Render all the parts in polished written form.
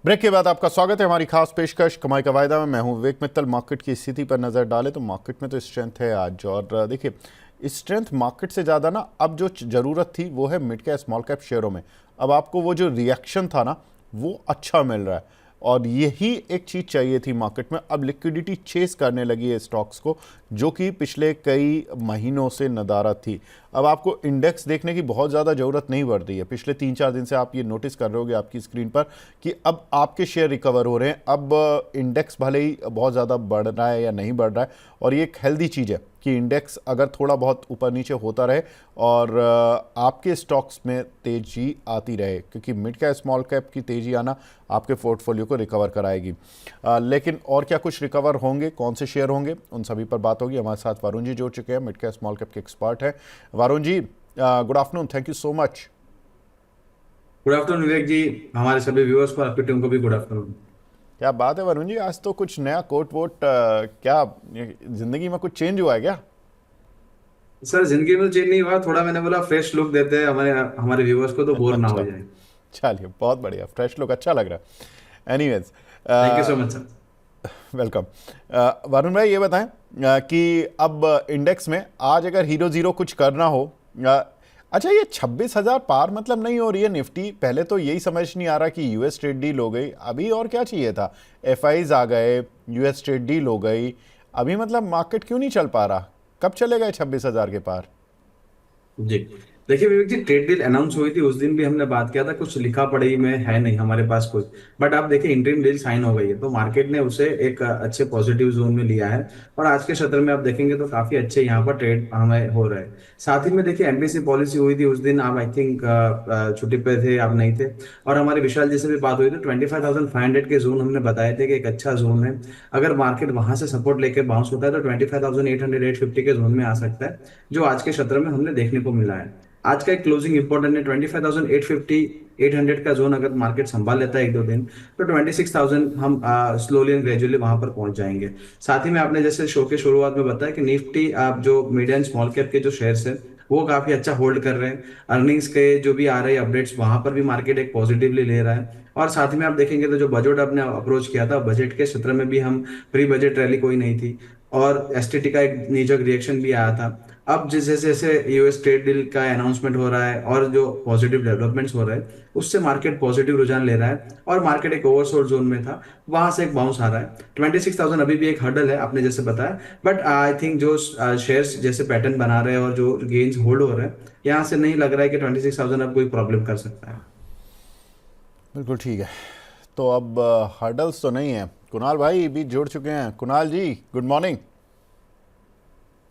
Break के बाद आपका स्वागत है हमारी खास पेशकश कमाई का वायदा में। मैं हूं विवेक मित्तल। मार्केट की स्थिति पर नज़र डालें तो मार्केट में तो स्ट्रेंथ है आज, और देखिए स्ट्रेंथ मार्केट से ज़्यादा ना अब जो ज़रूरत थी वो है मिड कैप स्मॉल कैप शेयरों में। अब आपको वो जो रिएक्शन था ना वो अच्छा मिल रहा है, और यही एक चीज़ चाहिए थी मार्केट में। अब लिक्विडिटी चेस करने लगी है स्टॉक्स को, जो कि पिछले कई महीनों से नदारद थी। अब आपको इंडेक्स देखने की बहुत ज़्यादा ज़रूरत नहीं पड़ रही है। पिछले 3-4 दिन से आप ये नोटिस कर रहे होगे आपकी स्क्रीन पर कि अब आपके शेयर रिकवर हो रहे हैं। अब इंडेक्स भले ही बहुत ज़्यादा बढ़ रहा है या नहीं बढ़ रहा है, और ये एक हेल्दी चीज़ है कि इंडेक्स अगर थोड़ा बहुत ऊपर नीचे होता रहे और आपके स्टॉक्स में तेज़ी आती रहे, क्योंकि मिड कैप स्मॉल कैप की तेज़ी आना आपके पोर्टफोलियो को रिकवर कराएगी। लेकिन और क्या कुछ रिकवर होंगे, कौन से शेयर होंगे, उन सभी पर बात होगी। हमारे साथ वरुण जी जुड़ चुके हैं, मिड कैप स्मॉल कैप के एक्सपर्ट हैं। Varun ji, good afternoon, thank you so much. Good afternoon Vivek ji. हमारे सभी व्यूअर्स को, आपकी टीम को भी गुड आफ्टरनून। क्या बात है वरुण जी, आज तो कुछ नया कोट वोट, क्या जिंदगी में कुछ चेंज हुआ है क्या? सर, जिंदगी में तो चेंज नहीं हुआ, थोड़ा मैंने बोला फ्रेश लुक देते हैं हमारे हमारे व्यूअर्स को, तो बोर ना हो अच्छा, जाए। चलिए बहुत बढ़िया, फ्रेश लुक अच्छा लग रहा है। Anyways, thank you so much sir. Welcome. Varun भाई ये बताएं कि अब इंडेक्स में आज अगर हीरो ज़ीरो कुछ करना हो, अच्छा ये 26,000 पार मतलब नहीं हो रही है निफ्टी। पहले तो यही समझ नहीं आ रहा कि यूएस ट्रेड डील हो गई, अभी और क्या चाहिए था? एफआईज आ गए, यूएस ट्रेड डील हो गई, अभी मतलब मार्केट क्यों नहीं चल पा रहा? कब चले गए 26,000 के पार? जी, देखिए विवेक जी, ट्रेड डील अनाउंस हुई थी, उस दिन भी हमने बात किया था, कुछ लिखा पढ़ी में है नहीं हमारे पास कुछ। बट आप देखिए इंटरिम डील साइन हो गई है, तो मार्केट ने उसे एक अच्छे पॉजिटिव जोन में लिया है। और आज के सत्र में आप देखेंगे तो काफी अच्छे यहाँ पर ट्रेड हमें हो रहे हैं। साथ ही में देखिए एमपीसी पॉलिसी हुई थी उस दिन, आप आई थिंक छुट्टी पे थे, आप नहीं थे। और हमारे विशाल जी से भी बात हुई थी, 25,500 के जोन हमने बताए थे कि एक अच्छा जोन है। अगर मार्केट वहां से सपोर्ट लेके बाउंस होता है तो 25,800 850 के जोन में आ सकता है, जो आज के सत्र में हमने देखने को मिला है। आज का एक क्लोजिंग इंपॉर्टेंट है, 25,850 800 का जोन अगर मार्केट संभाल लेता है एक दो दिन, तो 26,000 हम स्लोली एंड ग्रेजुअली वहां पर पहुंच जाएंगे। साथ ही में आपने जैसे शो के शुरुआत में बताया कि निफ्टी, आप जो मिड एंड स्मॉल कैप के जो शेयर्स है वो काफी अच्छा होल्ड कर रहे हैं। अर्निंग्स के जो भी आ रहे हैं अपडेट्स, वहां पर भी मार्केट एक पॉजिटिवली ले रहा है। और साथ ही में आप देखेंगे तो जो बजट आपने अप्रोच किया था, बजट के सत्र में भी हम, प्री बजट रैली कोई नहीं थी, और एसटीटी का एक नीजक रिएक्शन भी आया था। अब जैसे जैसे यूएस ट्रेड डील का अनाउंसमेंट हो रहा है और जो पॉजिटिव डेवलपमेंट्स हो रहे हैं, उससे मार्केट पॉजिटिव रुझान ले रहा है, और मार्केट एक ओवरसोल्ड जोन में था, वहां से एक बाउंस आ रहा है। 26,000 अभी भी एक हर्डल है आपने जैसे बताया, बट आई थिंक जो शेयर्स जैसे पैटर्न बना रहे हैं और जो गेन्स होल्ड हो रहे हैं, यहाँ से नहीं लग रहा है कि 26,000 अब कोई प्रॉब्लम कर सकता है। बिल्कुल ठीक है। तो अब हर्डल्स तो नहीं है। कुणाल भाई भी जुड़ चुके हैं। Kunal ji, good morning.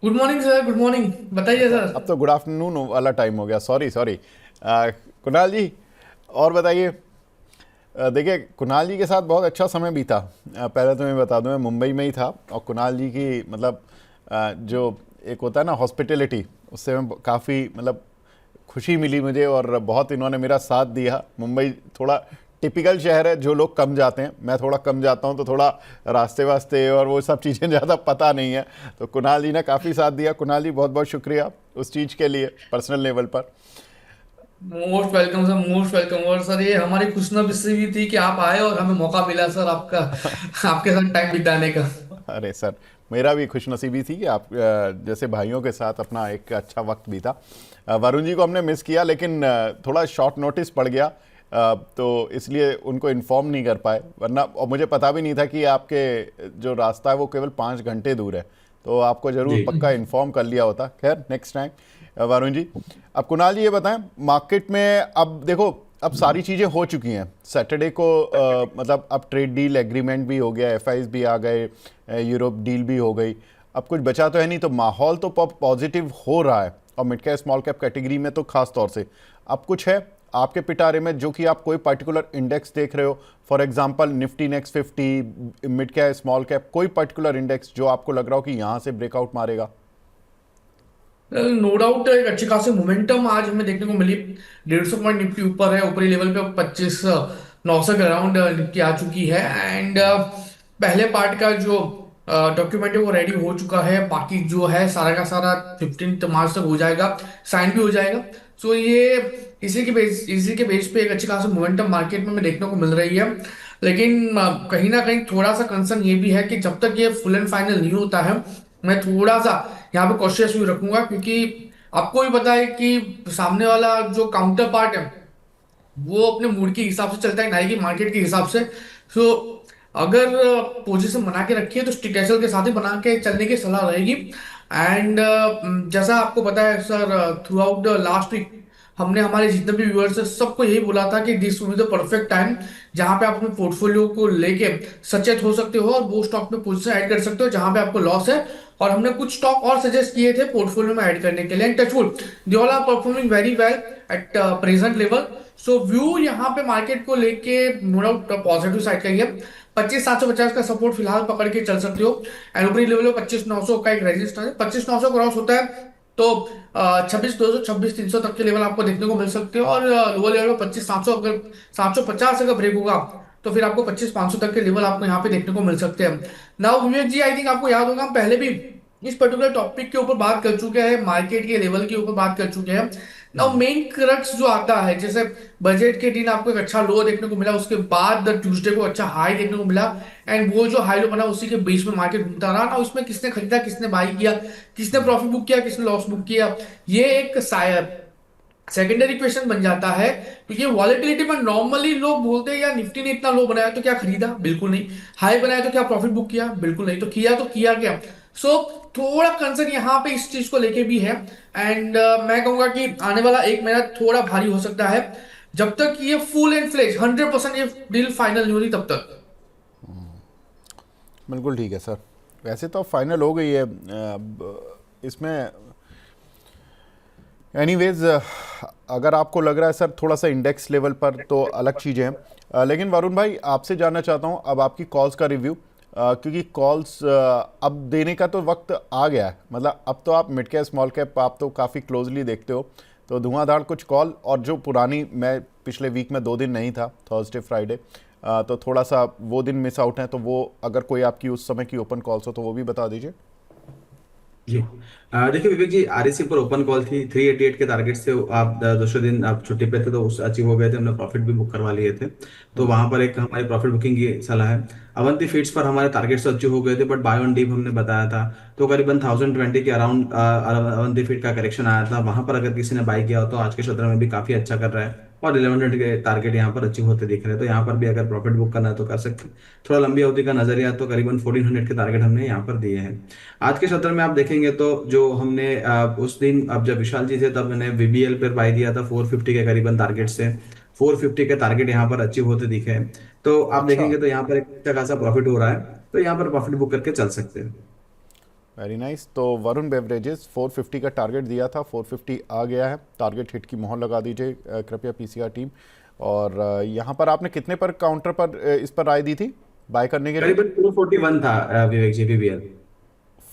Good morning sir, good morning. बताइए अच्छा, सर। अब तो गुड आफ्टरनून वाला टाइम हो गया, सॉरी सॉरी। कुणाल जी, और बताइए। देखिए कुणाल जी के साथ बहुत अच्छा समय बीता। पहले तो मैं बता दूं, मैं मुंबई में ही था, और कुणाल जी की मतलब जो एक होता है ना हॉस्पिटैलिटी, उससे मैं काफ़ी मतलब खुशी मिली मुझे, और बहुत इन्होंने मेरा साथ दिया। मुंबई थोड़ा टिपिकल शहर है, जो लोग कम जाते हैं, मैं थोड़ा कम जाता हूं, तो थोड़ा रास्ते वास्ते और वो सब चीज़ें ज़्यादा पता नहीं है। तो कुणाल जी ने काफ़ी साथ दिया। कुणाल जी बहुत बहुत शुक्रिया उस चीज़ के लिए, पर्सनल लेवल पर। Most welcome sir, most welcome. और सर ये हमारी खुशनसीबी थी कि आप आए और हमें मौका मिला सर आपका आपके साथ टाइम बिताने का। अरे सर, मेरा भी खुशनसीबी थी कि आप जैसे भाइयों के साथ अपना एक अच्छा वक्त बीता। वरुण जी को हमने मिस किया, लेकिन थोड़ा शॉर्ट नोटिस पड़ गया, तो इसलिए उनको इन्फॉर्म नहीं कर पाए। वरना, और मुझे पता भी नहीं था कि आपके जो रास्ता है वो केवल 5 घंटे दूर है, तो आपको ज़रूर जी, पक्का इन्फॉर्म कर लिया होता। खैर, नेक्स्ट टाइम। वरुण जी, अब कुणाल जी ये बताएं, मार्केट में अब देखो, अब सारी चीज़ें हो चुकी हैं। सैटरडे को मतलब अब ट्रेड डील एग्रीमेंट भी हो गया, एफआईज भी आ गए, यूरोप डील भी हो गई। अब कुछ बचा तो है नहीं, तो माहौल तो पॉजिटिव हो रहा है, और mid cap small cap category में तो खास तौर से। अब कुछ है आपके पिटारे में जो कि आप कोई पर्टिकुलर इंडेक्स देख रहे हो, for example Nifty next 50, mid cap small cap, कोई पर्टिकुलर इंडेक्स जो आपको लग रहा हो कि यहाँ से ब्रेकआउट मारेगा? नो डाउट एक अच्छी खासी मोमेंटम आज हमें देखने को मिली। 150 पॉइंट निफ्टी ऊपर है, ऊपरी लेवल पे 25,900 के अराउंड निफ्टी आ चुकी है। एंड पहले पार्ट का जो डॉक्यूमेंट है वो रेडी हो चुका है, बाकी जो है सारा का सारा 15 मार्च तक हो जाएगा, साइन भी हो जाएगा। सो ये इसी के बेस पे एक अच्छी खासी मोमेंटम मार्केट में हमें देखने को मिल रही है। लेकिन कहीं ना कहीं थोड़ा सा कंसर्न ये भी है कि जब तक ये फुल एंड फाइनल नहीं होता है, मैं थोड़ा सा यहाँ पे कॉशियस भी रखूंगा, क्योंकि आपको भी पता है कि सामने वाला जो काउंटर पार्ट है वो अपने मूड के हिसाब से चलता है, ना कि मार्केट के हिसाब से। सो अगर पोजीशन बना के रखी है तो स्टिकेचल के साथ ही बना के चलने की सलाह रहेगी। एंड जैसा आपको पता है sir, throughout the last week हमने हमारे जितने भी व्यूअर्स है सबको यही बोला था कि this will be the perfect time जहां पे आप अपने पोर्टफोलियो को लेके सचेत हो सकते हो और वो स्टॉक में पोजीशन ऐड कर सकते हो जहां पे आपको लॉस है। और हमने कुछ स्टॉक और सजेस्ट किए थे पोर्टफोलियो में ऐड करने के लिए, and touchwood they all are performing very well at present level. So view यहाँ पे मार्केट को लेके नो डाउट पॉजिटिव साइड का ही है। 25,750 का सपोर्ट फिलहाल पकड़ के चल सकते हो, एंड ऊपरी लेवल पे 25,900 का एक रेजिस्टेंस है। 25,900 क्रॉस होता है तो 26,200 26,300 तक के लेवल आपको देखने को मिल सकते हो, और लोअर लेवल पे 25,700, अगर 750 अगर ब्रेक होगा तो फिर आपको 25,500 तक के लेवल आपको यहाँ पे देखने को मिल सकते हैं। Now Vivek ji, I think आपको याद होगा हम पहले भी इस पर्टिकुलर टॉपिक के ऊपर बात कर चुके हैं, मार्केट के लेवल के ऊपर बात कर चुके हैं। नाउ मेन क्रक्स जो आता है, जैसे बजट के दिन आपको एक अच्छा लो देखने को मिला, उसके बाद ट्यूसडे को अच्छा हाई देखने को मिला, एंड वो जो हाई लो बना उसी के बीच में मार्केट घूमता रहा ना, उसमें किसने खरीदा किसने बाई किया, किसने प्रॉफिट बुक किया किसने लॉस बुक किया, ये एक सेकेंडरी क्वेश्चन बन जाता है। क्योंकि वॉलेटिलिटी में नॉर्मली लोग बोलते हैं यार निफ्टी ने इतना लो बनाया तो क्या खरीदा, बिल्कुल नहीं। हाई बनाया तो क्या प्रॉफिट बुक किया, बिल्कुल नहीं। तो किया क्या। सो थोड़ा कंसर्न यहाँ पे इस चीज को लेके भी है। एंड मैं कहूंगा कि आने वाला एक महीना थोड़ा भारी हो सकता है, जब तक ये फुल एंड फ्लेज 100% ये डील फाइनल नहीं होती तब तक। बिल्कुल ठीक है सर। वैसे तो फाइनल हो गई है इसमें एनीवेज, अगर आपको लग रहा है सर थोड़ा सा इंडेक्स लेवल पर तो अलग चीज़ें हैं। लेकिन वरुण भाई आपसे जानना चाहता हूं अब आपकी कॉल्स का रिव्यू, क्योंकि कॉल्स अब देने का तो वक्त आ गया है। मतलब अब तो आप मिड कैप स्मॉल कैप आप तो काफ़ी क्लोजली देखते हो, तो धुआंधार कुछ कॉल, और जो पुरानी, मैं पिछले वीक में 2 दिन नहीं था, थर्सडे फ्राइडे, तो थोड़ा सा वो दिन मिस आउट हैं, तो वो अगर कोई आपकी उस समय की ओपन कॉल्स हो तो वो भी बता दीजिए। जी देखिए विवेक जी, आरएसी पर ओपन कॉल थी, 388 के टारगेट से आप दूसरे दिन आप छुट्टी पे थे तो उस अचीव हो गए थे, हमने प्रॉफिट भी बुक करवा लिए थे। तो वहां पर एक हमारी प्रॉफिट बुकिंग की सलाह है। अवंती फीड्स पर हमारे टारगेट से अचीव हो गए थे, बट बाय ऑन डीप हमने बताया था, तो करीबन 1020 के अराउंड अवंती फीड का करेक्शन आया था। वहां पर अगर किसी ने बाई किया हो तो आज के सत्र में भी काफी अच्छा कर रहा है, और 1100 के टारगेट यहाँ पर अचीव होते दिख रहे हैं। तो यहाँ पर भी अगर प्रॉफिट बुक करना है तो कर सकते हैं। थोड़ा लंबी अवधि का नजरिया तो करीबन 1400 के टारगेट हमने यहाँ पर दिए हैं। आज के सत्र में आप देखेंगे तो जो हमने उस दिन, अब जब विशाल जी थे तब मैंने वीबीएल पर बाय दिया था 450 के करीबन टारगेट से। 450 के टारगेट यहाँ पर अचीव होते दिखे हैं। तो आप अच्छा, देखेंगे तो यहाँ पर एक अच्छा खासा प्रॉफिट हो रहा है, तो यहाँ पर प्रॉफिट बुक करके चल सकते हैं। Very nice. तो वरुण बेवरेजेस 450 का टारगेट दिया था, 450 आ गया है, टारगेट हिट की मोहर लगा दीजिए कृपया पीसीआर टीम। और यहाँ पर आपने कितने पर काउंटर पर इस पर राय दी थी बाय करने के लिए? करीबन 441 था विवेक जी वीबीएल।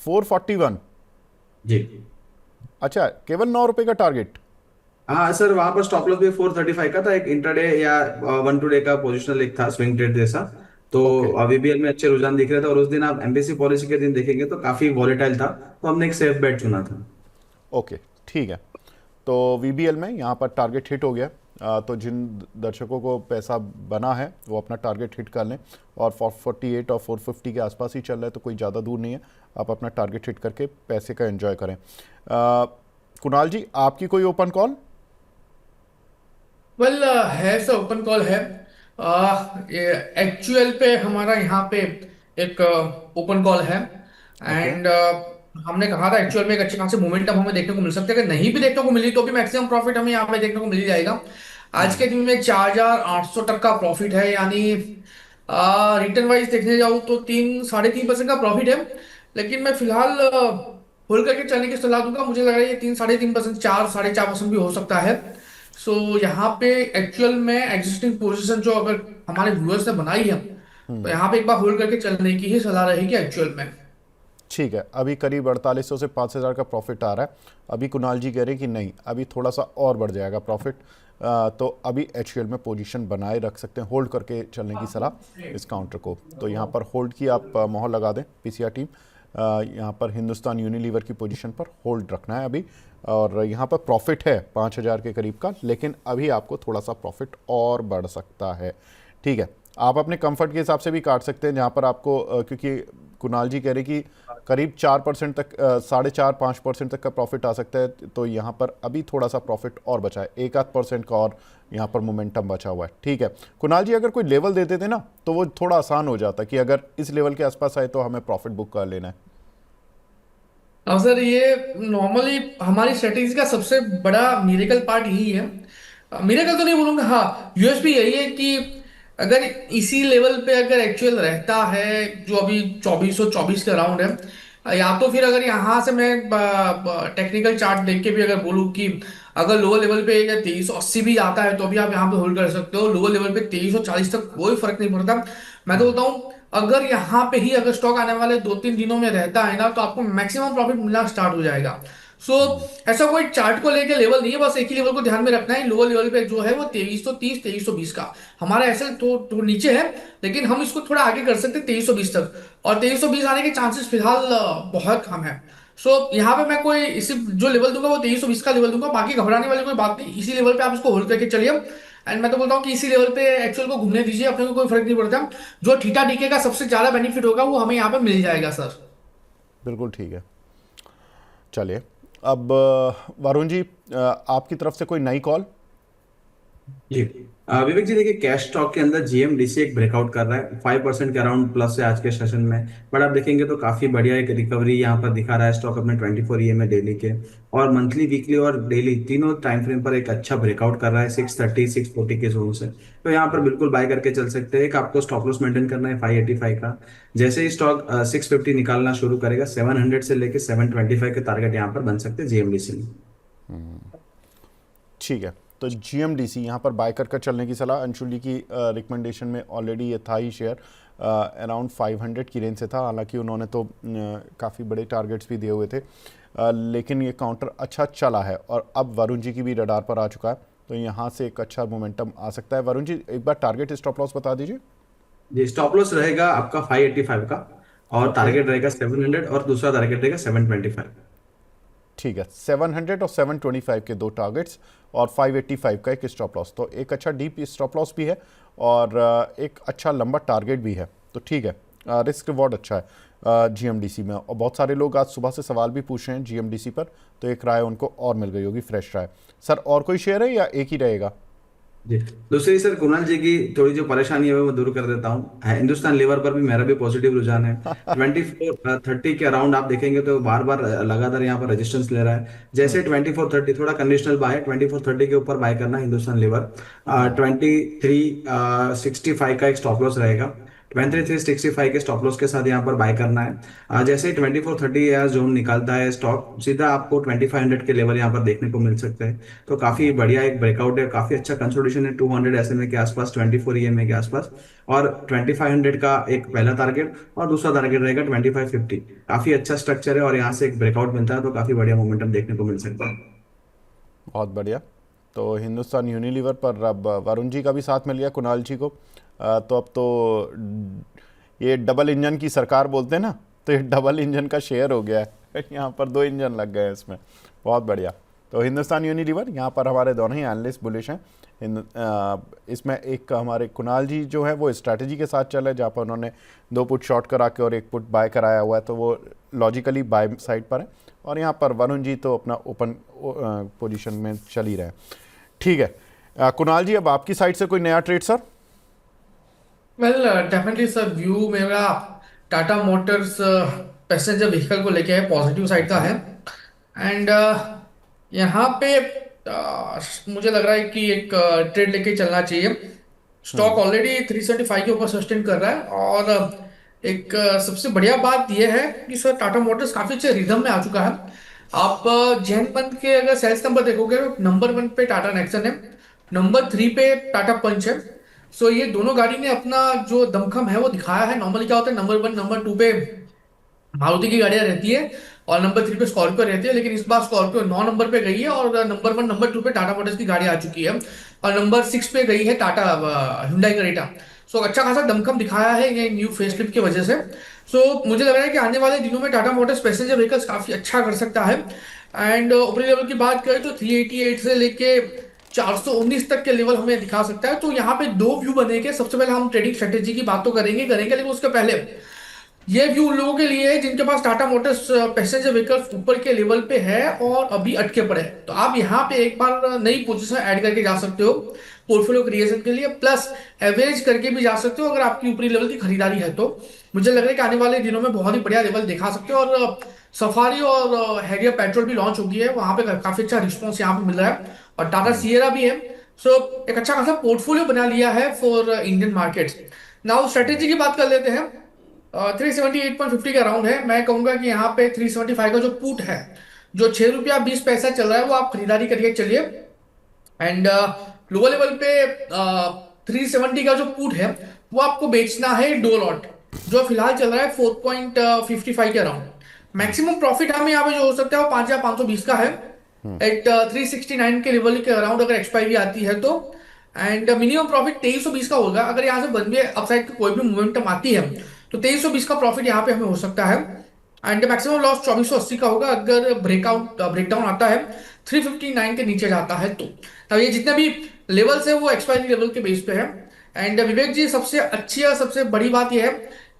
441? जी अच्छा, केवल 9 रुपए का टारगेट? हाँ सर, वहां पर स्टॉप लॉस भी 435 का था, एक इंट्राडे या वन टू डे का पोजिशनल एक था, स्विंग ट्रेड जैसा। तो ओके वीबीएल में अच्छे रुझान दिख रहे थे, और उस दिन आप एमबीसी पॉलिसी के दिन देखेंगे तो काफी वॉलेटाइल था, तो हमने एक सेफ बेट चुना था। ओके, ठीक है। तो वीबीएल में यहाँ पर टारगेट हिट हो गया। तो जिन दर्शकों को पैसा बना है वो अपना टारगेट हिट कर लें, और 448 और 450 के आसपास ही चल रहा है, तो कोई ज़्यादा दूर नहीं है। आप अपना टारगेट हिट करके पैसे का एंजॉय करें। कुणाल जी, आपकी कोई ओपन कॉल? वेल है सर, ओपन कॉल है। एक्चुअल पे हमारा यहाँ पे एक ओपन कॉल है, ओके। एंड हमने कहा था एक्चुअल में एक अच्छे खासे मोमेंटम हमें देखने को मिल सकते हैं। अगर नहीं भी देखने को मिली तो भी मैक्सिमम प्रॉफिट हमें यहाँ पे देखने को मिल ही जाएगा। आज के दिन में 4,800 तक का प्रॉफिट है, यानी रिटर्न वाइज देखने जाऊँ तो 3 साढ़े 3% का प्रॉफिट है। लेकिन मैं फिलहाल होल्ड करके चलने की सलाह दूंगा। मुझे लग रहा है ये 3 साढ़े 3%, 4 साढ़े 4% भी हो सकता है। सो यहाँ पे एक्चुअल में एग्जिस्टिंग पोजीशन जो अगर हमारे व्यूअर्स ने बनाई है, तो यहाँ पे एक बार होल्ड करके चलने की ही सलाह रहेगी एक्चुअल में। ठीक है, अभी करीब 4800 से 5000 का प्रॉफिट आ रहा है। अभी कुणाल जी कह रहे हैं कि नहीं, अभी थोड़ा सा और बढ़ जाएगा प्रॉफिट। तो अभी एचयूएल में पोजीशन बनाए रख सकते हैं, होल्ड करके चलने की सलाह इस काउंटर को। तो यहाँ पर होल्ड की आप मोहर लगा दें पीसीआर टीम। यहाँ पर हिंदुस्तान यूनिलीवर की पोजीशन पर होल्ड रखना है अभी। और यहाँ पर प्रॉफिट है 5000 के करीब का, लेकिन अभी आपको थोड़ा सा प्रॉफिट और बढ़ सकता है। ठीक है, आप अपने कंफर्ट के हिसाब से भी काट सकते हैं, जहाँ पर आपको क्योंकि कुणाल जी कह रहे कि करीब 4% तक 4.5-5% तक का प्रॉफिट आ सकता है, तो यहाँ पर अभी थोड़ा सा प्रॉफिट और बचा है, 1-8% का और यहाँ पर मोमेंटम बचा हुआ है। ठीक है कुणाल जी, अगर कोई लेवल दे देते ना तो वो थोड़ा आसान हो जाता कि अगर इस लेवल के आसपास आए तो हमें प्रॉफिट बुक कर लेना है। अब सर ये नॉर्मली हमारी स्ट्रेटेजी का सबसे बड़ा मिरेकल पार्ट यही है। मिरेकल तो नहीं बोलूंगा, हाँ यूएसपी यही है कि अगर इसी लेवल पे अगर एक्चुअल रहता है जो अभी 2424 का राउंड है, या तो फिर अगर यहाँ से मैं टेक्निकल चार्ट देख के भी अगर बोलूँ कि अगर लोअर लेवल पे 2380 भी आता है तो भी आप यहाँ पे होल्ड कर सकते हो। लोअर लेवल पे 2340 तक कोई फर्क नहीं पड़ता। मैं तो बोलता हूँ अगर यहाँ पे ही अगर स्टॉक आने वाले 2-3 दिनों में रहता है ना तो आपको मैक्सिमम प्रॉफिट मिलना स्टार्ट हो जाएगा। सो ऐसा कोई चार्ट को लेके लेवल नहीं है, बस एक ही लेवल को ध्यान में रखना है। लोअर लेवल पे जो है वो 2330 2320 का हमारा ऐसे तो नीचे है, लेकिन हम इसको थोड़ा आगे कर सकते हैं 2320 तक, और 2320 आने के चांसेस फिलहाल बहुत कम है। यहाँ पे मैं कोई इसी जो लेवल दूंगा वो 2320 का लेवल दूंगा, बाकी घबराने वाली कोई बात नहीं। इसी लेवल पे आप इसको होल्ड करके चलिए, एंड मैं तो बोलता हूँ कि इसी लेवल पे एक्चुअल को घूमने दीजिए, अपने को कोई फर्क नहीं पड़ता। जो थीटा डीके का सबसे ज्यादा बेनिफिट होगा वो हमें यहाँ पे मिल जाएगा सर। बिल्कुल ठीक है, चलिए अब वरुण जी आपकी तरफ से कोई नई कॉल? जी विवेक जी, देखिए कैश स्टॉक के अंदर जीएमडीसी एक ब्रेकआउट कर रहा है 5% के अराउंड प्लस है आज के सेशन में। बट आप देखेंगे तो काफी बढ़िया एक रिकवरी यहाँ पर दिखा रहा है स्टॉक अपने 24 ईएमए डेली के, और मंथली वीकली और डेली तीनों टाइम फ्रेम पर एक अच्छा ब्रेकआउट कर रहा है 630 640 के जोन से। तो यहाँ पर बिल्कुल बाय करके चल सकते हैं। एक आपको स्टॉप लॉस मेंटेन करना है 585 का। जैसे ही स्टॉक 650 निकालना शुरू करेगा 700 से लेके 725 के टारगेट यहाँ पर बन सकते हैं जीएमडीसी में। ठीक है, तो जीएमडीसी यहाँ पर बाय कर चलने की सलाह। अंशुल जी की रिकमेंडेशन में ऑलरेडी ये था ही शेयर, अराउंड 500 की रेंज से था, हालांकि उन्होंने तो काफ़ी बड़े टारगेट्स भी दिए हुए थे, लेकिन ये काउंटर अच्छा चला है और अब वरुण जी की भी रडार पर आ चुका है, तो यहाँ से एक अच्छा मोमेंटम आ सकता है। वरुण जी एक बार टारगेट स्टॉप लॉस बता दीजिए। जी स्टॉप लॉस रहेगा आपका 585 का, और ओके टारगेट रहेगा 700, और दूसरा टारगेट रहेगा 725। ठीक है, 700 और 725 के दो टारगेट्स और 585 का एक स्टॉप लॉस, तो एक अच्छा डीप स्टॉप लॉस भी है और एक अच्छा लंबा टारगेट भी है, तो ठीक है, रिस्क रिवॉर्ड अच्छा है जीएमडीसी में। और बहुत सारे लोग आज सुबह से सवाल भी पूछ रहे हैं जीएमडीसी पर, तो एक राय उनको और मिल गई होगी, फ्रेश राय। सर और कोई शेयर है या एक ही रहेगा? जी दूसरी सर, कुणाल जी की थोड़ी जो परेशानी है वो मैं दूर कर देता हूँ। हिंदुस्तान लीवर पर भी मेरा भी पॉजिटिव रुझान है। 2430 के अराउंड आप देखेंगे तो बार बार लगातार यहाँ पर रेजिस्टेंस ले रहा है। जैसे 2430 थोड़ा कंडीशनल बाय है, 2430 के ऊपर बाय करना हिंदुस्तान लीवर। 2365 का एक स्टॉप लॉस रहेगा। 2365 के स्टॉप लॉस के साथ यहाँ पर बाय करना है। जैसे ही 2430 या जोन निकालता है स्टॉक, सीधा आपको 2500 के लेवल यहाँ पर देखने को मिल सकते हैं। तो काफी बढ़िया एक ब्रेकआउट है, काफी अच्छा कंसोलिडेशन है 200 एसएमए के आसपास, 24 ईएमए के आसपास, और 2500 का एक पहला टारगेट और दूसरा टारगेट रहेगा 2550। काफी अच्छा स्ट्रक्चर है और यहाँ से एक ब्रेकआउट मिलता है तो काफी बढ़िया मोमेंटम देखने को मिल सकता है। बहुत बढ़िया, तो हिंदुस्तान यूनिलीवर पर अब वरुण जी का भी साथ मिल गया कुणाल जी को, तो अब तो ये डबल इंजन की सरकार बोलते हैं ना, तो ये डबल इंजन का शेयर हो गया है यहाँ पर 2 इंजन लग गए हैं इसमें। बहुत बढ़िया, तो हिंदुस्तान यूनिलीवर यहाँ पर हमारे दोनों ही एनालिस्ट बुलिश हैं। इसमें एक हमारे कुणाल जी जो है वो स्ट्रैटेजी के साथ चल रहे हैं, जहाँ पर उन्होंने 2 पुट शॉर्ट करा के और 1 पुट बाय कराया हुआ है, तो वो लॉजिकली बाय साइड पर है, और यहाँ पर वरुण जी तो अपना ओपन पोजीशन में चल ही रहे हैं। ठीक है कुणाल जी, अब आपकी साइड से कोई नया trade sir? Well definitely sir, view मेरा टाटा मोटर्स पैसेंजर व्हीकल को लेके है, पॉजिटिव साइड का है। एंड यहाँ पे मुझे लग रहा है कि एक ट्रेड लेके चलना चाहिए। स्टॉक ऑलरेडी 375 के ऊपर सस्टेन कर रहा है, और एक सबसे बढ़िया बात यह है कि सर टाटा मोटर्स काफी अच्छे रिदम में आ चुका है। आप जैन मंथ के अगर सेल्स नंबर देखोगे तो नंबर 1 पे टाटा नेक्सन है, नंबर 3 पे टाटा पंच है। ये दोनों गाड़ी ने अपना जो दमखम है वो दिखाया है। नॉर्मली क्या होता है, नंबर 1 नंबर 2 पे मारुति की गाड़ियां रहती है और नंबर 3 पे स्कॉर्पियो रहती है, लेकिन इस बार स्कॉर्पियो 9 नंबर पे गई है और नंबर 1 नंबर 2 पे टाटा मोटर्स की गाड़ी आ चुकी है, और नंबर 6 पे गई है टाटा हुंडई क्रेटा। अच्छा खासा दमखम दिखाया है ये न्यू फेसलिफ्ट की वजह से। मुझे लग रहा है कि आने वाले दिनों में टाटा मोटर्स पैसेंजर व्हीकल्स काफी अच्छा कर सकता है। एंड ऊपरी लेवल की बात करें तो 388 से लेके 419 तक के लेवल हमें दिखा सकता है। तो यहाँ पे दो व्यू बनेंगे। सबसे पहले हम ट्रेडिंग स्ट्रेटेजी की बात तो करेंगे, लेकिन उसके पहले ये व्यू उन लोगों के लिए है जिनके पास टाटा मोटर्स पैसेंजर व्हीकल्स ऊपर के लेवल पे है और अभी अटके पड़े हैं। तो आप यहाँ पे एक बार नई पोजीशन ऐड करके जा सकते हो पोर्टफोलियो क्रिएशन के लिए, प्लस एवरेज करके भी जा सकते हो अगर आपकी ऊपरी लेवल की खरीदारी है तो। मुझे लग रहा है कि आने वाले दिनों में बहुत ही बढ़िया लेवल दिखा सकते हो। और सफारी और हैरियर पेट्रोल भी लॉन्च हो गई है, वहां पे काफी अच्छा रिस्पॉन्स यहाँ पे मिल रहा है, और टाटा सियरा भी है। सो एक अच्छा खासा पोर्टफोलियो बना लिया है for Indian markets. Now strategy की बात कर लेते हैं। 378.50 का राउंड है। मैं कहूंगा कि यहाँ पे 375 का जो पुट है, जो ₹6.20 चल रहा है, वो आप खरीदारी करके चलिए। एंड लोअर लेवल पे 370 का जो पुट है वो आपको बेचना है डो लॉट, जो फिलहाल चल रहा है 4.55 के अराउंड। मैक्सिमम प्रॉफिट हमें यहाँ पे जो हो सकता है वो 5,520 का है एट 369 के लेवल के अराउंड अगर एक्सपायरी आती है तो। एंड मिनिमम प्रॉफिट 2320 का होगा अगर यहाँ से वन वे अपसाइड की कोई भी मोमेंटम आती है, तो 2320 का प्रॉफिट यहाँ पे हमें हो सकता है। एंड मैक्सिमम लॉस 2480 का होगा अगर ब्रेकडाउन आता है 359 के नीचे जाता है तो। अब ये जितने भी लेवल्स है वो एक्सपायरी लेवल के बेस पे है। एंड विवेक जी, सबसे अच्छी और सबसे बड़ी बात यह है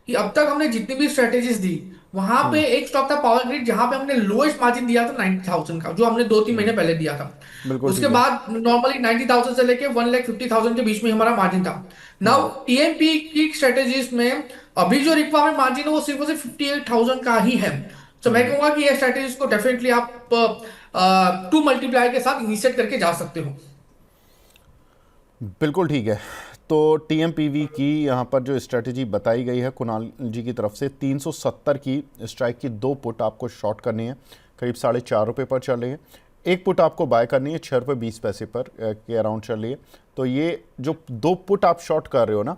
कि अब तक हमने जितनी भी स्ट्रेटेजीज दी, वहां पे एक स्टॉक था पावर ग्रिड जहां पे हमने लोएस्ट मार्जिन दिया था 90,000 का, जो हमने 2-3 महीने पहले दिया था। बिल्कुल उसके ठीक है। बाद नॉर्मली 90,000 से लेके 1,50,000 के बीच में हमारा मार्जिन था। नाउ टीएमपी की स्ट्रेटेजीज में अभी जो रिक्वायरमेंट मार्जिन है वो सिर्फ और सिर्फ 58,000 का ही है। तो मैं कहूंगा कि ये स्ट्रेटेजीज को डेफिनेटली आप 2 मल्टीप्लायर के साथ इनिशिएट करके जा सकते हो। बिल्कुल ठीक है। तो टीएमपीवी की यहाँ पर जो स्ट्रेटजी बताई गई है कुणाल जी की तरफ से, 370 की स्ट्राइक की 2 पुट आपको शॉर्ट करनी है, करीब ₹4.5 पर चल रही है। एक पुट आपको बाय करनी है ₹6.20 पर के अराउंड चल रही है। तो ये जो 2 पुट आप शॉर्ट कर रहे हो ना,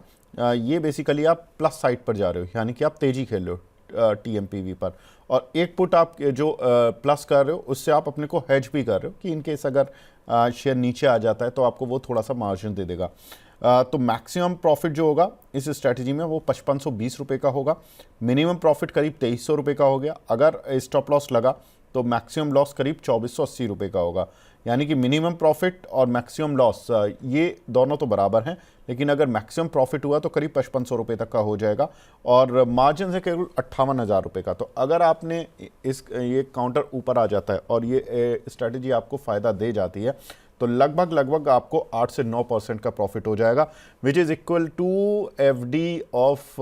ये बेसिकली आप प्लस साइड पर जा रहे हो, यानी कि आप तेजी खेल रहे हो टीएमपीवी पर। और एक पुट आप जो प्लस कर रहे हो उससे आप अपने को हेज भी कर रहे हो कि इनकेस अगर शेयर नीचे आ जाता है तो आपको वो थोड़ा सा मार्जिन दे देगा। तो मैक्सिमम प्रॉफिट जो होगा इस स्ट्रैटेजी में वो ₹5520 का होगा। मिनिमम प्रॉफिट करीब ₹2300 का हो गया। अगर स्टॉप लॉस लगा तो मैक्सिमम लॉस करीब ₹2480 का होगा। यानी कि मिनिमम प्रॉफिट और मैक्सिमम लॉस ये दोनों तो बराबर हैं, लेकिन अगर मैक्सिमम प्रॉफिट हुआ तो करीब ₹5500 तक का हो जाएगा और मार्जिन है केवल ₹58,000 का। तो अगर आपने ये काउंटर ऊपर आ जाता है और ये स्ट्रैटेजी आपको फ़ायदा दे जाती है तो लगभग आपको 8 से 9% का प्रॉफिट हो जाएगा, which is equal to FD of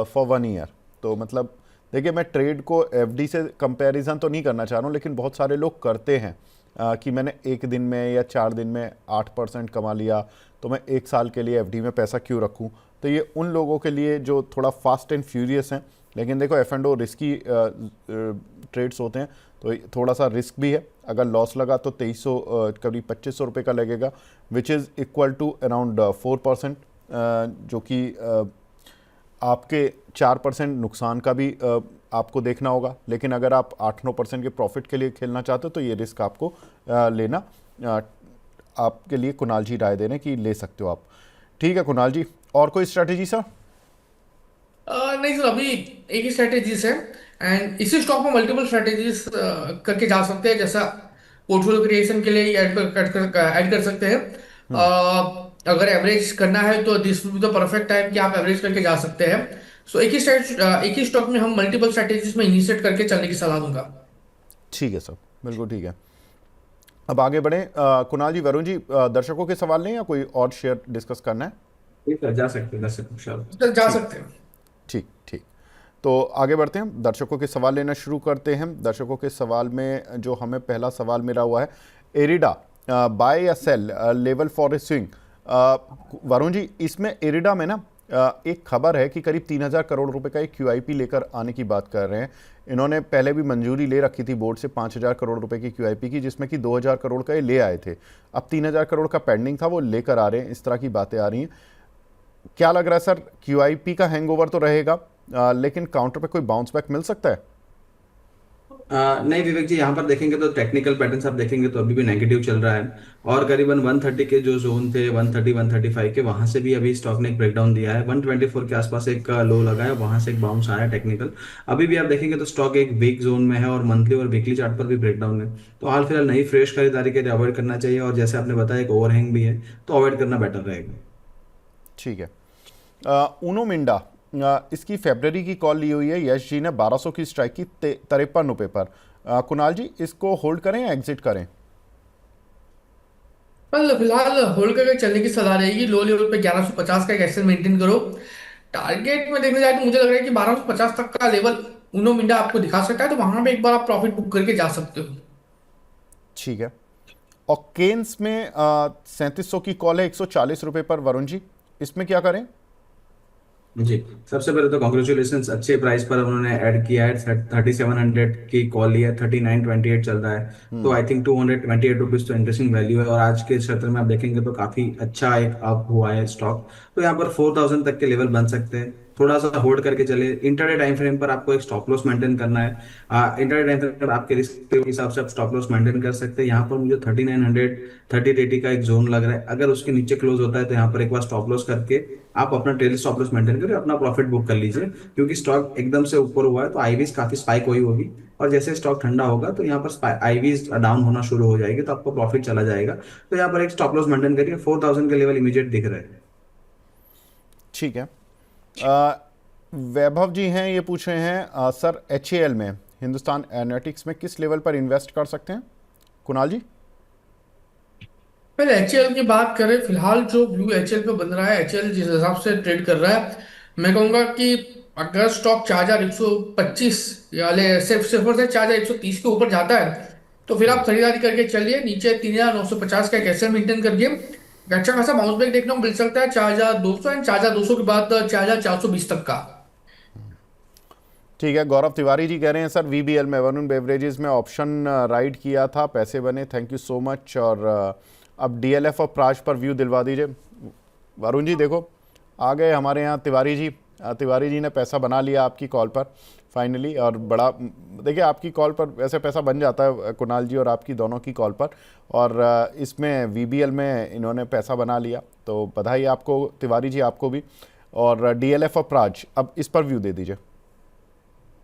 for 1 year. तो मतलब देखिए, मैं ट्रेड को एफडी से कंपैरिजन तो नहीं करना चाह रहा हूँ, लेकिन बहुत सारे लोग करते हैं कि मैंने एक दिन में या 4 दिन में 8% कमा लिया तो मैं 1 साल के लिए एफडी में पैसा क्यों रखूं। तो ये उन लोगों के लिए जो थोड़ा फास्ट एंड फ्यूरियस हैं। लेकिन देखो, F and O risky trades होते हैं तो थोड़ा सा रिस्क भी है। अगर लॉस लगा तो 2300 करीब ₹2500 का लगेगा, which is equal to around 4%, जो कि आपके 4% नुकसान का भी आपको देखना होगा। लेकिन अगर आप 8-9% के प्रॉफिट के लिए खेलना चाहते हो तो ये रिस्क आपको लेना आपके लिए कुणाल जी राय दे रहे हैं कि ले सकते हो आप। ठीक है कुणाल जी, और कोई स्ट्रैटेजी सर? नहीं सर, अभी एक ही स्ट्रेटेजीज है एंड इसी स्टॉक में मल्टीपल स्ट्रेटेजीज करके जा सकते हैं। जैसा पोर्टफोलियो क्रिएशन के लिए ऐड कर सकते हैं। अगर एवरेज करना है तो this will be the perfect time कि आप एवरेज करके जा सकते हैं। सो एक ही स्टॉक में हम मल्टीपल स्ट्रेटेजीज में इनिशिएट करके चलने की सलाह दूंगा। ठीक है सर, बिल्कुल ठीक है। अब आगे बढ़ें। कुणाल जी, वरुण जी, दर्शकों के सवाल नहीं या कोई और शेयर डिस्कस करना है? ठीक है, जा सकते हैं, जा सकते हैं। ठीक ठीक। तो आगे बढ़ते हैं, दर्शकों के सवाल लेना शुरू करते हैं। दर्शकों के सवाल में जो हमें पहला सवाल मेरा हुआ है, एरिडा बाय या sell, level for a swing. Varun ji, इसमें एरिडा में ना एक खबर है कि करीब 3,000 करोड़ रुपए का एक QIP लेकर आने की बात कर रहे हैं। इन्होंने पहले भी मंजूरी ले रखी थी बोर्ड से 5,000 करोड़ रुपए की QIP की, जिसमें कि 2,000 करोड़ का ये ले आए थे। अब 3,000 करोड़ का पेंडिंग था, वो लेकर आ रहे हैं। इस तरह की बातें आ रही हैं। क्या लग रहा है सर, QIP का हैंगओवर तो रहेगा, लेकिन काउंटर पे कोई बाउंस बैक मिल सकता है? नहीं विवेक जी, यहाँ पर देखेंगे तो टेक्निकल पैटर्न्स आप देखेंगे तो अभी भी नेगेटिव चल रहा है। और करीबन 130 के जो जोन थे, 130 135 के, वहां से भी अभी स्टॉक ने एक ब्रेकडाउन दिया है। 124 के आसपास एक लो लगा है, वहां से एक बाउंस आया टेक्निकल। अभी भी आप देखेंगे तो स्टॉक एक वीक जोन में है और मंथली और वीकली चार्ट पर भी ब्रेकडाउन है। तो हाल फिलहाल नई फ्रेश खरीदारी के लिए अवॉइड करना चाहिए, और जैसे आपने बताया एक ओवरहैंग भी है, तो अवॉइड करना बेटर रहेगा। ठीक है। ऊनो मिंडा, इसकी फेब्रवरी की कॉल ली हुई है, यश जी ने 1200 की स्ट्राइक की 53 रुपये पर। कुणाल जी, इसको होल्ड करें या एग्जिट करें? पर फिलहाल होल्ड करके चलने की सलाह रहेगी। लो लेवल पे 1150 का एक एक्सेल मेंटेन करो। टारगेट में देखने जाए तो मुझे लग रहा है कि 1250 तक का लेवल उनो मिंडा आपको दिखा सकता है, तो वहां पे एक बार आप प्रॉफिट बुक करके जा सकते हो। ठीक है। और केन्स में 3700 की कॉल है 140 रुपये पर, वरुण जी, इसमें क्या करें? जी, सबसे पहले तो कॉन्ग्रेचुलेशन, अच्छे प्राइस पर उन्होंने ऐड किया है। 3700 की कॉल लिया है, 3928 चल रहा है। तो आई थिंक 228 रुपीज तो इंटरेस्टिंग वैल्यू है, और आज के क्षेत्र में आप देखेंगे तो काफी अच्छा एक अप हुआ है स्टॉक। तो यहाँ पर 4000 तक के लेवल बन सकते हैं, थोड़ा सा होल्ड करके चले। इंटरडे टाइम फ्रेम पर आपको एक स्टॉप लॉस मेंटेन करना है। इंटरडे टाइम फ्रेम पर आपके रिस्क के हिसाब से आप स्टॉप लॉस मेंटेन कर सकते हैं। यहाँ पर मुझे 3900 3080 का एक जोन लग रहा है। अगर उसके नीचे क्लोज होता है तो यहाँ पर एक बार स्टॉप लॉस करके आप अपना ट्रेल स्टॉप लॉस मेंटेन करके अपना प्रॉफिट बुक कर लीजिए, क्योंकि स्टॉक एकदम से ऊपर हुआ है तो आईवीज काफी स्पाइक हुई होगी। और जैसे स्टॉक ठंडा होगा तो यहाँ पर आईवीज डाउन होना शुरू हो जाएगी, तो आपको प्रॉफिट चला जाएगा। तो यहाँ पर एक स्टॉप लॉस मेंटेन करिए। 4000 के लेवल इमीडिएट दिख रहे हैं। ठीक है। अ, वैभव जी हैं, ये पूछ रहे हैं सर, HAL में, हिंदुस्तान एरोनॉटिक्स में किस लेवल पर इन्वेस्ट कर सकते हैं? कुणाल जी। पहले एचएल की बात करें, फिलहाल जो व्यू एचएल पे बन रहा है, एचएल जिस हिसाब से ट्रेड कर रहा है, मैं कहूंगा कि अगर स्टॉक 4125 या ले सिर्फ सिर्फ से 4130 के ऊपर जाता है, तो फिर आप खरीदारी करके चलिए। नीचे 3950 का एक एसएल मेंटेन करिए। एक अच्छा खासा बाउंस बैक देखने को मिल सकता है 4200 एंड 4200 के बाद 4420 तक का। ठीक है। गौरव तिवारी जी कह रहे हैं सर, VBL में, वरुण बेवरेजेस में ऑप्शन राइड किया था, पैसे बने, थैंक यू सो मच। और अब DLF और प्राज पर व्यू दिलवा दीजिए। वरुण जी देखो, आ गए हमारे यहाँ तिवारी जी। तिवारी जी ने पैसा बना लिया आपकी कॉल पर फाइनली, और बड़ा, देखिए आपकी कॉल पर वैसे पैसा बन जाता है कुणाल जी और आपकी दोनों की कॉल पर, और इसमें VBL में इन्होंने पैसा बना लिया, तो बधाई आपको तिवारी जी, आपको भी। और DLF और प्राज, अब इस पर व्यू दे दीजिए।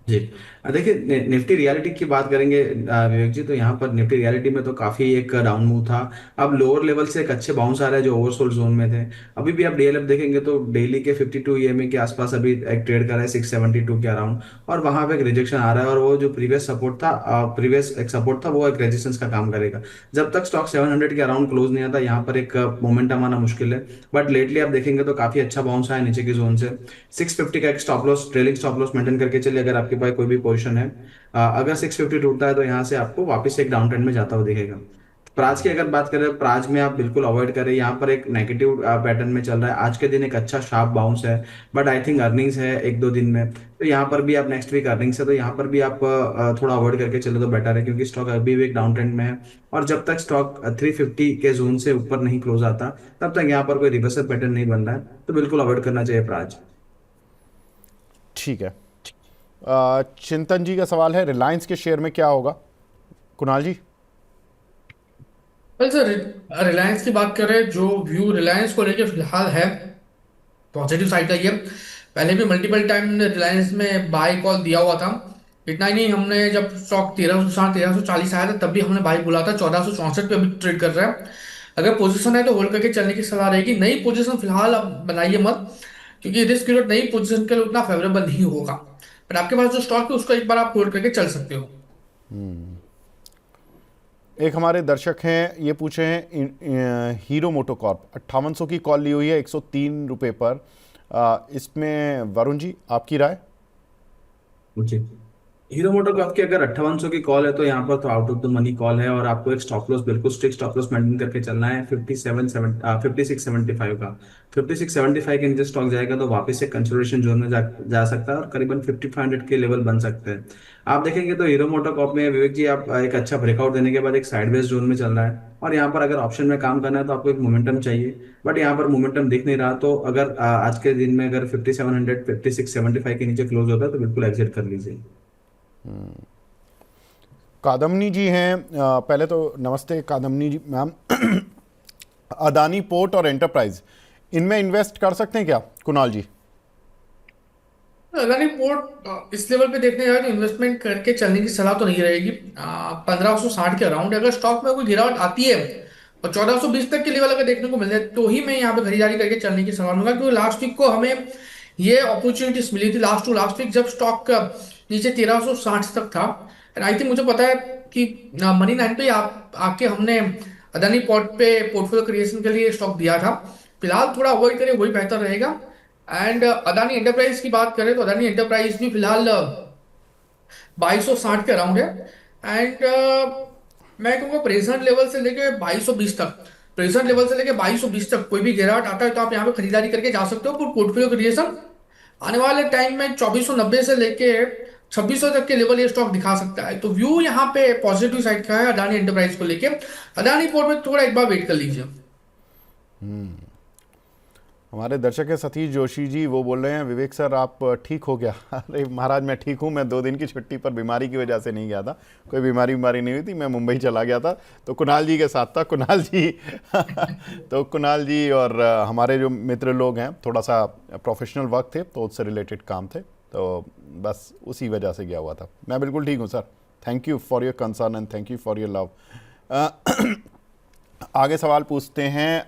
जी, देखिए निफ्टी रियलिटी की बात करेंगे विवेक जी, तो यहाँ पर निफ्टी रियलिटी में तो काफी एक डाउन मूव था। अब लोअर लेवल से एक अच्छे बाउंस आ रहे हैं जो ओवरसोल्ड जोन में थे। अभी भी आप डीएलएफ देखेंगे तो डेली के 52 EMA के आसपास अभी एक ट्रेड कर रहा है, 672 के अराउंड। और वहां पे एक रिजेक्शन आ रहा है, और वो जो प्रीवियस सपोर्ट था, प्रीवियस एक सपोर्ट था, वो एक रेजिस्टेंस का काम करेगा। जब तक स्टॉक 700 के अराउंड क्लोज नहीं आता, यहाँ पर एक मोमेंटम आना मुश्किल है। बट लेटली आप देखेंगे तो काफी अच्छा बाउंस आया नीचे की जोन से। 650 का एक stop loss, trailing stop loss maintain करके चलिए अगर आपके पास कोई भी पोजीशन है। अगर 650 टूटता है तो यहाँ से आपको वापस एक डाउन ट्रेंड में जाता हुआ दिखेगा। प्राज की अगर बात करें, प्राज में आप बिल्कुल अवॉइड करें। यहाँ पर एक नेगेटिव पैटर्न में चल रहा है। आज के दिन एक अच्छा शार्प बाउंस है, बट आई थिंक अर्निंग्स है एक दो दिन में, तो यहाँ पर भी आप नेक्स्ट वीक अर्निंग्स है, तो यहाँ पर भी आप थोड़ा अवॉइड करके चले तो बेटर है, क्योंकि स्टॉक अभी भी एक डाउन ट्रेंड में है। और जब तक स्टॉक 350 के जोन से ऊपर नहीं क्लोज आता, तब तक यहाँ पर कोई रिवर्सल पैटर्न नहीं बन रहा है, तो बिल्कुल अवॉइड करना चाहिए प्राज। ठीक है। चिंतन जी का सवाल है, रिलायंस के शेयर में क्या होगा? कुणाल जी। वेल सर, रिलायंस की बात करें, जो व्यू रिलायंस को लेके फिलहाल है, पॉजिटिव साइड का ये। पहले भी मल्टीपल टाइम हमने रिलायंस में बाय कॉल दिया हुआ था। इतना ही नहीं, हमने जब स्टॉक 1340 आया था तब भी हमने बाय बोला था। 1464 पे अभी ट्रेड कर रहा है। अगर पोजीशन है तो होल्ड करके चलने की सलाह रहेगी। नई पोजीशन फिलहाल अब बनाइए मत, क्योंकि रिस्क पीरियड नई पोजीशन के लिए उतना फेवरेबल नहीं होगा। पर आपके पास जो स्टॉक है उसको एक बार आप होल्ड करके चल सकते हो। एक हमारे दर्शक हैं, ये पूछे हैं, हीरो मोटोकॉर्प 5800 की कॉल ली हुई है 103 रुपये पर। इसमें वरुण जी आपकी राय? जी, हीरो मोटोकॉर्प की अगर 5800 की कॉल है तो यहाँ पर तो out of the money call है, और आपको एक स्टॉप लॉस, बिल्कुल स्ट्रिक्ट स्टॉप लॉस मेंटेन करके चलना है 5675 का। 5675 के नीचे स्टॉक जाएगा तो वापस से कंसोलिडेशन जोन में जा सकता है, और करीबन 5500 के लेवल बन सकते हैं। आप देखेंगे तो हीरो मोटोकॉर्प में विवेक जी, आप एक अच्छा ब्रेकआउट देने के बाद एक साइडवेज जोन में चल रहा है, और यहाँ पर अगर ऑप्शन में काम करना है तो आपको एक मोमेंटम चाहिए। बट यहाँ पर मोमेंटम दिख नहीं रहा, तो अगर आज के दिन में अगर 5700 5675 के नीचे क्लोज होता है तो बिल्कुल एग्जिट कर लीजिए। कादम्बनी जी हैं, पहले तो नमस्ते कादम्बनी जी मैम। अदानी पोर्ट और एंटरप्राइज, इनमें इन्वेस्ट कर सकते हैं क्या कुणाल जी? अदानी पोर्ट इस लेवल पे देखने जाए तो इन्वेस्टमेंट करके चलने की सलाह तो नहीं रहेगी। 1560 के अराउंड अगर स्टॉक में कोई गिरावट आती है और 1420 तक के लेवल अगर देखने को मिल जाए तो ही मैं यहाँ पे खरीदारी करके चलने की सलाह दूंगा, क्योंकि लास्ट वीक को हमें ये अपॉर्चुनिटीज मिली थी लास्ट टू लास्ट वीक जब स्टॉक नीचे 1360 तक था। एंड आई थिंक मुझे पता है कि मनी नाइन पे आके हमने अदानी पोर्ट पे पोर्टफोलियो क्रिएशन के लिए स्टॉक दिया था। फिलहाल थोड़ा अवॉइड करें वही बेहतर रहेगा। एंड अदानी एंटरप्राइज की बात करें तो अदानी एंटरप्राइज भी फिलहाल 2260 के अराउंड है। एंड मैं कहूँगा प्रेजेंट लेवल से लेके 2220 तक, प्रेजेंट लेवल से लेके 2220 तक कोई भी गिरावट आता है तो आप यहाँ पे खरीदारी करके जा सकते हो। पोर्टफोलियो क्रिएशन आने वाले टाइम में 2490 से लेके 2600 तक के लेवल ये स्टॉक दिखा सकता है। तो व्यू यहाँ पे पॉजिटिव साइड का है अदानी एंटरप्राइज को लेके। अदानी पोर्ट में थोड़ा एक बार वेट कर लीजिए। हमारे दर्शक है सतीश जोशी जी, वो बोल रहे हैं विवेक सर आप ठीक हो गया? अरे महाराज मैं ठीक हूँ, मैं 2 दिन की छुट्टी पर बीमारी की वजह से नहीं गया था, कोई बीमारी नहीं हुई थी, मैं मुंबई चला गया था तो कुणाल जी के साथ था। कुणाल जी तो कुणाल जी और हमारे जो मित्र लोग हैं थोड़ा सा प्रोफेशनल वर्क थे तो उससे रिलेटेड काम थे, तो बस उसी वजह से गया हुआ था। मैं बिल्कुल ठीक हूँ sir, thank you for your concern and thank you for your love. आगे सवाल पूछते हैं।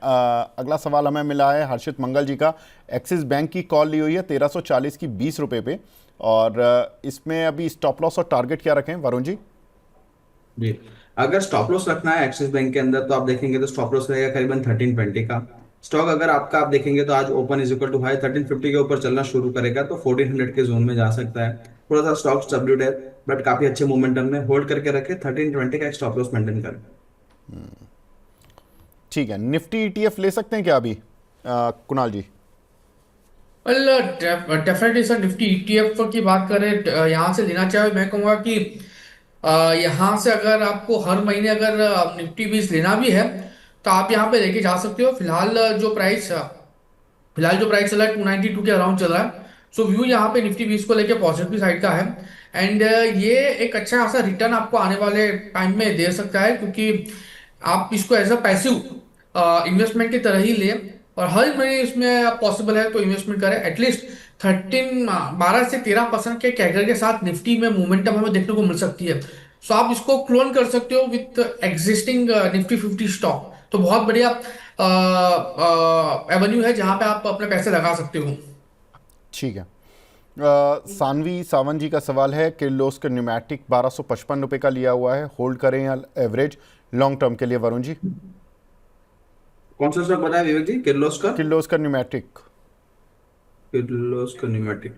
अगला सवाल हमें मिला है हर्षित मंगल जी का। एक्सिस बैंक की कॉल ली हुई है 1340 की 20 रुपये पे, और इसमें अभी स्टॉप लॉस और टारगेट क्या रखें वरुण जी? जी, अगर स्टॉप लॉस रखना है एक्सिस बैंक के अंदर तो आप देखेंगे तो स्टॉप लॉस रहेगा करीबन 1320 का। स्टॉक अगर आपका आप देखेंगे तो आज open is equal to high 1350 के ऊपर चलना शुरू करेगा तो 1400 के जोन में जा सकता है। थोड़ा सा स्टॉक सबड्यूड है बट काफी अच्छे मोमेंटम में होल्ड करके रखे, 1320 का एक स्टॉप लॉस मेंटेन करें। ठीक है, निफ्टी ईटीएफ ले सकते हैं क्या अभी Kunal ji? Well definitely sir, Nifty ETF की बात करें यहाँ से लेना चाहे मैं कहूँगा कि यहाँ से अगर आपको हर महीने अगर निफ्टी 20 लेना भी है तो आप यहाँ पे लेके जा सकते हो। फिलहाल जो प्राइस चल रहा है 292 के अराउंड चल रहा है। सो व्यू यहाँ पे निफ्टी 20 को लेके पॉजिटिव साइड का है। एंड ये एक अच्छा खासा रिटर्न आपको आने वाले टाइम में दे सकता है, क्योंकि आप इसको एज अ पैसिव इन्वेस्टमेंट की तरह ही ले और हर महीने इसमें पॉसिबल है तो इन्वेस्टमेंट करें। एटलीस्ट 12 से 13% के कैगर के साथ निफ्टी में मोमेंटम हमें देखने को मिल सकती है। सो आप इसको क्लोन कर सकते हो विथ एग्जिस्टिंग निफ्टी 50 स्टॉक। तो बहुत बढ़िया एवेन्यू है जहां पे आप अपने पैसे लगा सकते हो। ठीक है। सानवी सावन जी का सवाल है किर्लोस्कर न्यूमैटिक 1255 रुपये का लिया हुआ है, होल्ड करें या एवरेज लॉन्ग टर्म के लिए वरुण जी? कौन सा स्टॉक बताया विवेक जी? किर्लोस्कर न्यूमैटिक। किर्लोस्कर न्यूमैटिक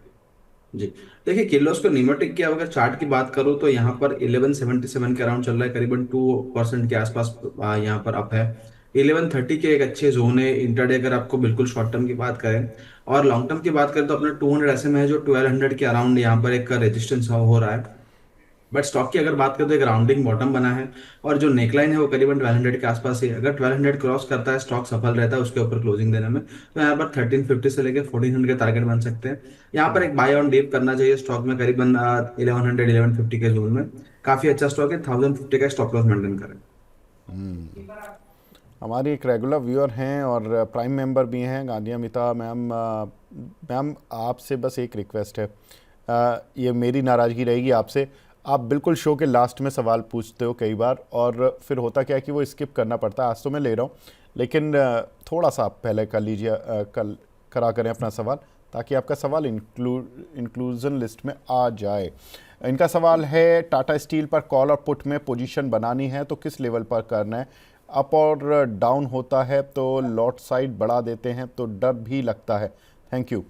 जी, देखिए किर्लोस्कर न्यूमैटिक की अगर चार्ट की बात करूं तो यहाँ पर 1177 के अराउंड चल रहा है, करीबन 2% के आसपास यहाँ पर अप है। 1130 के एक अच्छे जोन है इंटरडे अगर आपको बिल्कुल शॉर्ट टर्म की बात करें। और लॉन्ग टर्म की बात करें तो अपना 200 SMA है जो 1200 के अराउंड यहाँ पर एक रेजिस्टेंस हो रहा है। बट स्टॉक की अगर बात करें तो एक राउंडिंग बॉटम बना है और जो नेकलाइन है वो करीबन 1200 के आसपास है। अगर 1200 क्रॉस करता है स्टॉक सफल रहता है उसके ऊपर क्लोजिंग देने में, तो यहाँ पर 1350 से लेकर 1400 के टारगेट बन सकते हैं। यहाँ पर एक बाय ऑन डिप करना चाहिए स्टॉक में करीबन 1100 1150 के जोन में। काफी अच्छा स्टॉक है, 1050 का स्टॉप लॉस मेंटेन करें। हमारी एक रेगुलर व्यूअर हैं और प्राइम मेंबर भी हैं गांधी अमिता मैम। मैम आपसे बस एक रिक्वेस्ट है, ये मेरी नाराज़गी रहेगी आपसे, आप बिल्कुल शो के लास्ट में सवाल पूछते हो कई बार और फिर होता क्या है कि वो स्किप करना पड़ता है। आज तो मैं ले रहा हूँ लेकिन थोड़ा सा आप पहले कर लीजिए, कल करा करें अपना सवाल ताकि आपका सवाल इंक्लूजन लिस्ट में आ जाए। इनका सवाल है टाटा स्टील पर कॉल और पुट में पोजीशन बनानी है तो किस लेवल पर करना है? अप और डाउन होता है तो लॉट साइड बढ़ा देते हैं तो डर भी लगता है, थैंक यू।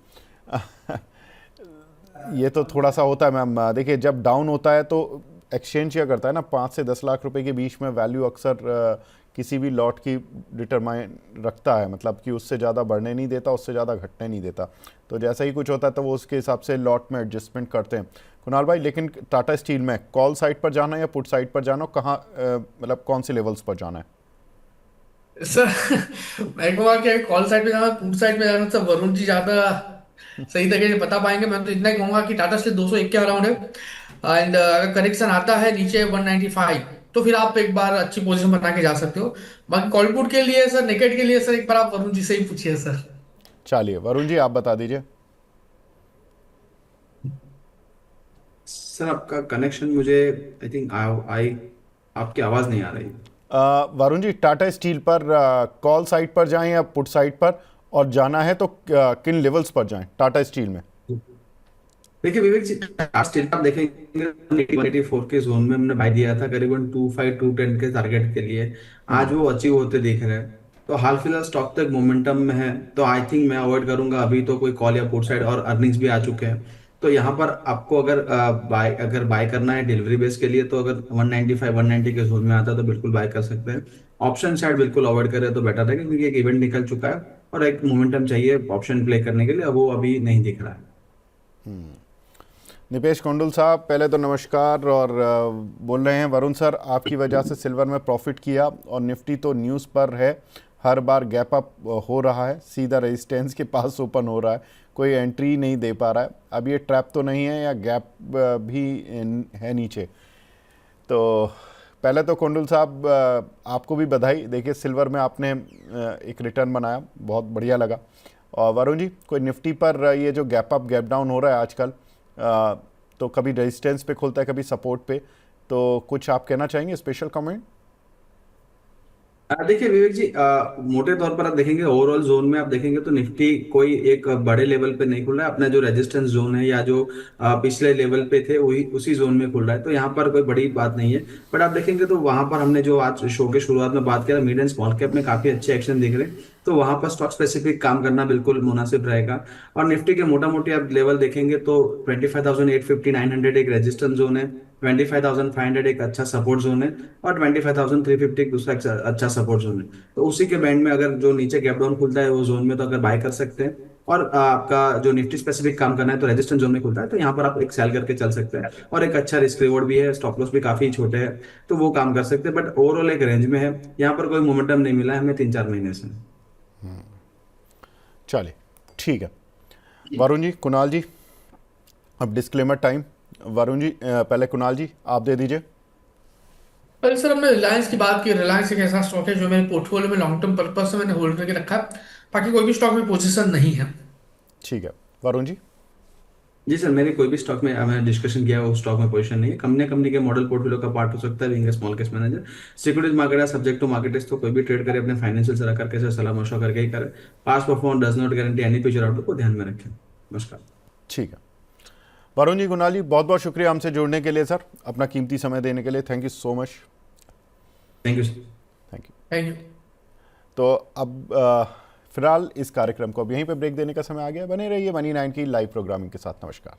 ये तो थोड़ा सा होता है मैम। देखिए जब डाउन होता है तो एक्सचेंज क्या करता है ना, 5 से 10 लाख रुपए के बीच में वैल्यू अक्सर किसी भी लॉट की डिटरमाइन रखता है, मतलब कि उससे ज़्यादा बढ़ने नहीं देता, उससे ज़्यादा घटने नहीं देता। तो जैसा ही कुछ होता है तो वो उसके हिसाब से लॉट में एडजस्टमेंट करते हैं। कुणाल भाई लेकिन टाटा स्टील में कॉल साइड पर जाना है या पुट साइड पर जाना, कहाँ मतलब कौन से लेवल्स पर जाना है? सर मैं कहूँगा कि कॉल साइड पे जाना पुट साइड पे जाना सब वरुण जी ज़्यादा सही तरीके से बता पाएंगे। मैं तो इतना ही कहूंगा कि टाटा स्टील 201 के अराउंड है, एंड अगर करेक्शन आता है नीचे 195, तो फिर आप एक बार अच्छी पोजीशन बना के जा सकते हो। बाकी कॉलपुट के लिए सर, नेकेट के लिए सर, एक बार आप वरुण जी से ही पूछिए सर। चलिए वरुण जी आप बता दीजिए। सर आपका कनेक्शन मुझे आई थिंक आई आपकी आवाज नहीं आ रही। वरुण जी टाटा स्टील पर कॉल साइड पर जाएं या पुट साइड पर, और जाना है तो किन लेवल्स पर जाएं टाटा स्टील में? देखिए विवेक जी, लास्ट डेट आप देखेंगे 184 के जोन में हमने बाय दिया था करीबन 25-210 के टारगेट के लिए। आज वो अचीव होते दिख रहे हैं, तो हाल फिलहाल स्टॉक तक मोमेंटम में है, तो आई थिंक मैं अवॉइड करूंगा अभी। तो कोई कॉल या पुट साइड, और अर्निंग्स भी आ चुके हैं, तो यहाँ पर आपको अगर बाय करना है डिलीवरी बेस के लिए, तो अगर 195 190 के जोन में आता है तो बिल्कुल बाय कर सकते हैं। ऑप्शन साइड बिल्कुल अवॉइड करें तो बेटर रहेगा, क्योंकि एक इवेंट निकल चुका है और एक मोमेंटम चाहिए ऑप्शन प्ले करने के लिए, अब वो अभी नहीं दिख रहा है। निपेश कोंडुल साहब पहले तो नमस्कार, और बोल रहे हैं वरुण सर आपकी वजह से सिल्वर में प्रॉफिट किया, और निफ्टी तो न्यूज़ पर है, हर बार गैप अप हो रहा है, सीधा रेजिस्टेंस के पास ओपन हो रहा है, कोई एंट्री नहीं दे पा रहा है। अब ये ट्रैप तो नहीं है या गैप भी है नीचे? तो पहले तो कोंडुल साहब आपको भी बधाई, देखिए सिल्वर में आपने एक रिटर्न बनाया, बहुत बढ़िया लगा। और वरुण जी कोई निफ्टी पर ये जो गैप अप गैप डाउन हो रहा है आजकल, तो कभी रेजिस्टेंस पे खुलता है कभी सपोर्ट पे, तो कुछ आप कहना चाहेंगे, स्पेशल कमेंट? देखिए विवेक जी, मोटे तौर पर आप देखेंगे ओवरऑल जोन में आप देखेंगे तो निफ्टी कोई एक बड़े लेवल पे नहीं खुल रहा है। अपना जो रेजिस्टेंस जोन है या जो पिछले लेवल पे थे वही उसी जोन में खुल रहा है, तो यहाँ पर कोई बड़ी बात नहीं है। बट आप देखेंगे तो वहां पर हमने जो आज शो के शुरुआत में बात किया, मिड एंड स्मॉल कैप में काफी अच्छे एक्शन दिख रहे हैं, तो वहां पर स्टॉक स्पेसिफिक काम करना बिल्कुल मुनासिब रहेगा। और निफ्टी के मोटा मोटी आप लेवल देखेंगे तो 25,850 900 एक रेजिस्टेंस जोन है, 25,500 एक अच्छा सपोर्ट जोन है, और 25,350 एक दूसरा अच्छा सपोर्ट जोन है। तो उसी के बैंड में अगर जो नीचे गैप डाउन खुलता है वो जोन में तो अगर बाय कर सकते हैं, और आपका जो निफ्टी स्पेसिफिक काम करना है तो रेजिस्टेंस जोन में खुलता है, तो यहाँ पर आप एक सेल करके चल सकते हैं, और एक अच्छा रिस्क रिवॉर्ड भी है, स्टॉप लॉस भी काफी छोटे हैं, तो वो काम कर सकते हैं। बट ओवरऑल एक रेंज में है, यहाँ पर कोई मोमेंटम नहीं मिला है हमें 3-4 महीने से। चलिए ठीक है वरुण जी। कुणाल जी अब डिस्क्लेमर टाइम, वरुण जी पहले कुणाल जी आप दे दीजिए। पहले सर हमने रिलायंस की बात की। रिलायंस एक ऐसा स्टॉक है जो मेरे पोर्टफोलियो में लॉन्ग टर्म पर्पज से मैंने होल्ड करके रखा है, बाकी कोई भी स्टॉक में पोजीशन नहीं है। ठीक है वरुण जी। जी सर, मेरे कोई भी स्टॉक में मैंने डिस्कशन किया वो स्टॉक में पोजीशन नहीं है। कंपनी के मॉडल पोर्टफोलियो का पार्ट हो सकता है being small cash manager. Securities market है, सब्जेक्ट टू मार्केट रिस्क, तो कोई भी ट्रेड करे अपने फाइनेंशियल सलाह करके सर सलाह मशवरा करके ही करे। Past performance does not guarantee any future outlook को ध्यान में रखें। नमस्कार। ठीक है वरुण जी। कुणाल जी बहुत बहुत शुक्रिया हमसे जुड़ने के लिए सर, अपना कीमती समय देने के लिए, thank you so much. Thank you sir. Thank you. Thank you. तो अब फिलहाल इस कार्यक्रम को अब यहीं पे ब्रेक देने का समय आ गया। बने रहिए मनी 9 की लाइव प्रोग्रामिंग के साथ। नमस्कार।